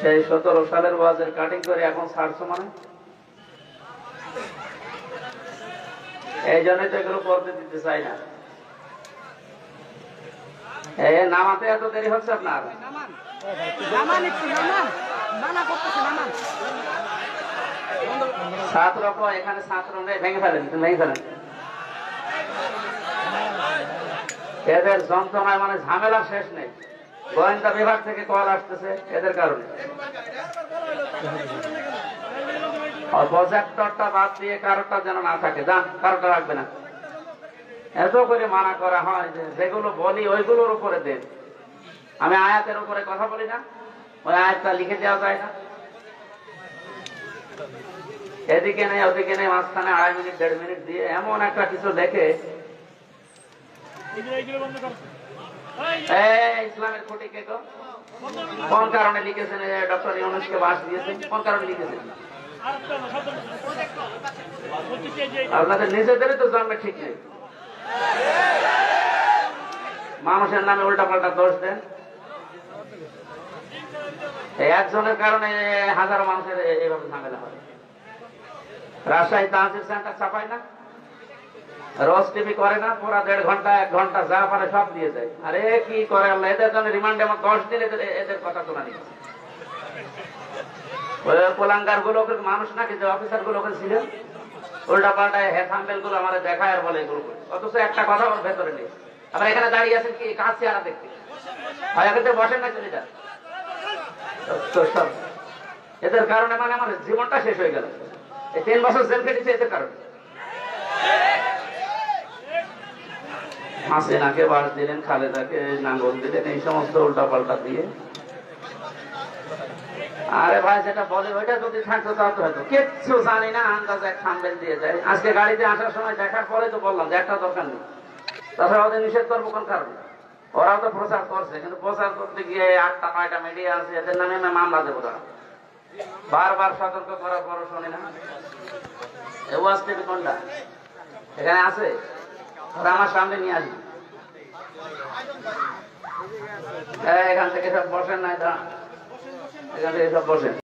সেই 17 সালের ওয়াজের কাটিং করে এখন ছাড়ছো মানে? এই জন্যই তো এগুলো করতে দিতে চাই না। নামাতে এত দেরি হচ্ছে আপনার? ছাত্র এখানে ছাত্র নেই, ভেঙে ফেলেন, ভেঙে ফেলেন। এদের যন্ত্রণায় মানে ঝামেলা শেষ নেই। গোয়েন্দা বিভাগ থেকে কল আসতেছে এদের কারণে। প্রজেক্টরটা বাদ দিয়ে কারোটা যেন না থাকে, যান কারোটা রাখবে না। এত করে মানা করা হয় যে যেগুলো বলি ওইগুলোর উপরে দেন। আমি আয়াতের উপরে কথা বলি না, ওই আয়াতটা লিখে দেওয়া যায় না? এদিকে নেই ওদিকে নেই, মাঝখানে 2.5 মিনিট 1.5 মিনিট দিয়ে এমন একটা কিছু দেখে। ইসলামের খুঁটি কে গো? কোন কারণে লিখেছেন ডক্টর ইউনূসকে বাস দিয়েছেন? কোন কারণে লিখেছেন? আপনাদের নিজেদেরই তো জন্মে ঠিক নেই। মানুষের নামে উল্টা পাল্টা দোষ দেন। একজনের কারণে হাজারো মানুষের এইভাবে ঝামেলা হয়। রাজশাহী তাহসিল সেন্টার ছাপায় না, রোজ টিভি করে না, পুরা 1.5 ঘন্টা 1 ঘন্টা যা পারে সব দিয়ে যায়। আরে কি করে আল্লাহ, এদের জন্য রিমান্ডে আমার 10 দিন এদের কথা শোনা নিচ্ছে। কোলাঙ্গার গুলো মানুষ নাকি, যে অফিসার গুলো ছিল উল্টা পাল্টায় হ্যাসাম্বেল গুলো আমার দেখায় আর বলে এগুলো, অথচ একটা কথা ওর ভেতরে নেই। আবার এখানে দাঁড়িয়ে আছেন কি কাজ চেহারা দেখতে, হয় বসেন না চলে যান। এদের কারণে মানে আমার জীবনটা শেষ হয়ে গেল। এই 3 বছর জেল কেটেছে এদের কারণে। হাসিনাকে বাস দিলেন, খালেদাকে নাঙ্গল দিলেন, এই সমস্ত উল্টা পাল্টা দিয়ে। আরে ভাই যেটা বলে ওইটা যদি থাকতো তাহলে হয়তো কিচ্ছু জানি না, আন্দাজে খামবেল দিয়ে যায়। আজকে গাড়িতে আসার সময় দেখার পরে তো বললাম যে একটা দরকার নেই, তাছাড়া ওদের নিষেধ করবো কোন কারণে? ওরাও তো প্রচার করছে, কিন্তু প্রচার করতে গিয়ে 8টা 9টা মিডিয়া আছে, এদের নামে আমি মামলা দেবো। তারা বারবার সতর্ক করার পরও শুনি না। ওয়াজ টিভি কোনটা এখানে আছে? ওরা আমার সামনে নিয়ে আসবে। এখান থেকে সব বসেন, নাই এখান থেকে সব বসেন।